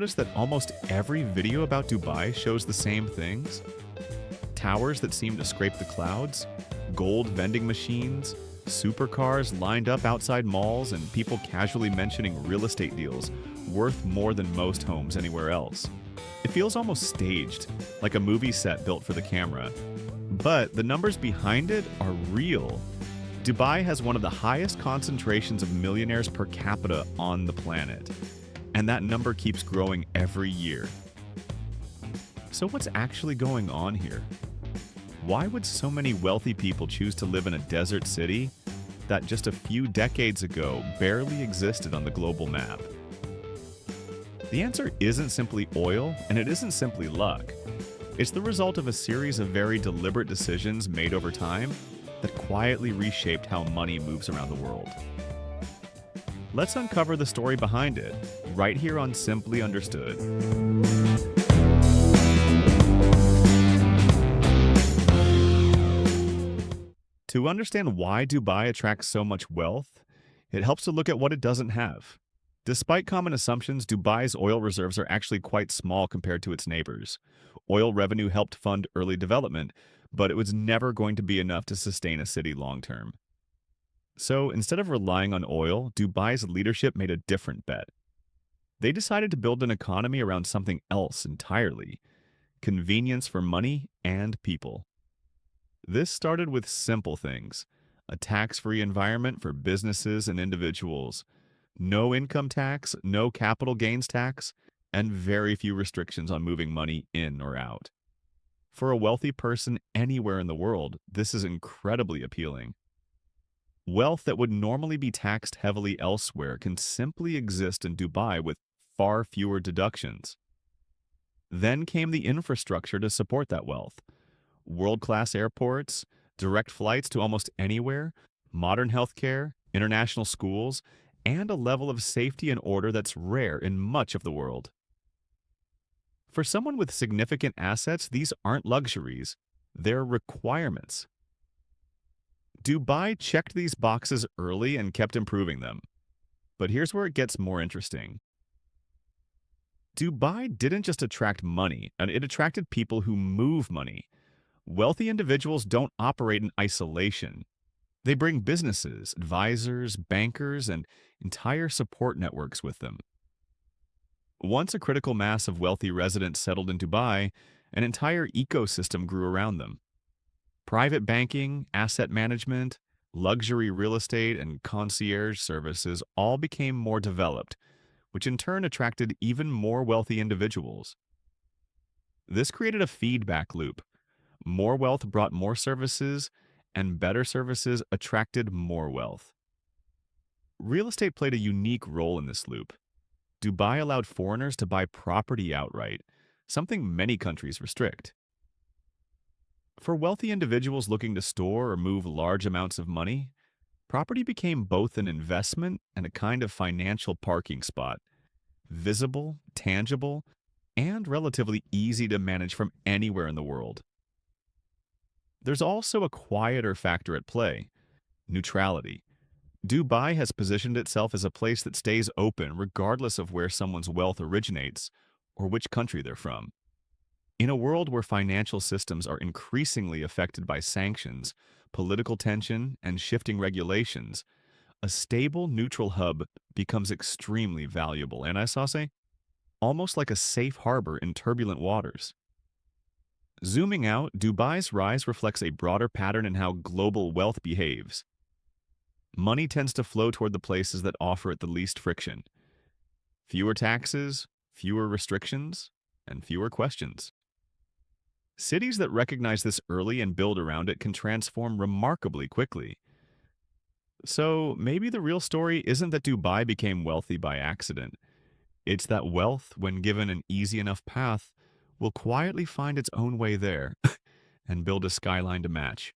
noticed that almost every video about Dubai shows the same things? Towers that seem to scrape the clouds, gold vending machines, supercars lined up outside malls, and people casually mentioning real estate deals worth more than most homes anywhere else. It feels almost staged, like a movie set built for the camera. But the numbers behind it are real. Dubai has one of the highest concentrations of millionaires per capita on the planet, and that number keeps growing every year. So what's actually going on here? Why would so many wealthy people choose to live in a desert city that just a few decades ago barely existed on the global map? The answer isn't simply oil, and it isn't simply luck. It's the result of a series of very deliberate decisions made over time that quietly reshaped how money moves around the world. Let's uncover the story behind it, right here on Simply Understood. To understand why Dubai attracts so much wealth, it helps to look at what it doesn't have. Despite common assumptions, Dubai's oil reserves are actually quite small compared to its neighbors. Oil revenue helped fund early development, but it was never going to be enough to sustain a city long term. So instead of relying on oil, Dubai's leadership made a different bet. They decided to build an economy around something else entirely: convenience for money and people. This started with simple things: a tax-free environment for businesses and individuals, no income tax, no capital gains tax, and very few restrictions on moving money in or out. For a wealthy person anywhere in the world, this is incredibly appealing. Wealth that would normally be taxed heavily elsewhere can simply exist in Dubai with far fewer deductions. Then came the infrastructure to support that wealth: world-class airports, direct flights to almost anywhere, modern healthcare, international schools, and a level of safety and order that's rare in much of the world. For someone with significant assets, these aren't luxuries, they're requirements. Dubai checked these boxes early and kept improving them. But here's where it gets more interesting. Dubai didn't just attract money, and it attracted people who move money. Wealthy individuals don't operate in isolation. They bring businesses, advisors, bankers, and entire support networks with them. Once a critical mass of wealthy residents settled in Dubai, an entire ecosystem grew around them. Private banking, asset management, luxury real estate, and concierge services all became more developed, which in turn attracted even more wealthy individuals. This created a feedback loop. More wealth brought more services, and better services attracted more wealth. Real estate played a unique role in this loop. Dubai allowed foreigners to buy property outright, something many countries restrict. For wealthy individuals looking to store or move large amounts of money, property became both an investment and a kind of financial parking spot: visible, tangible, and relatively easy to manage from anywhere in the world. There's also a quieter factor at play: neutrality. Dubai has positioned itself as a place that stays open regardless of where someone's wealth originates or which country they're from. In a world where financial systems are increasingly affected by sanctions, political tension, and shifting regulations, a stable, neutral hub becomes extremely valuable, and I saw say, almost like a safe harbor in turbulent waters. Zooming out, Dubai's rise reflects a broader pattern in how global wealth behaves. Money tends to flow toward the places that offer it the least friction. Fewer taxes, fewer restrictions, and fewer questions. Cities that recognize this early and build around it can transform remarkably quickly. So maybe the real story isn't that Dubai became wealthy by accident. It's that wealth, when given an easy enough path, will quietly find its own way there and build a skyline to match.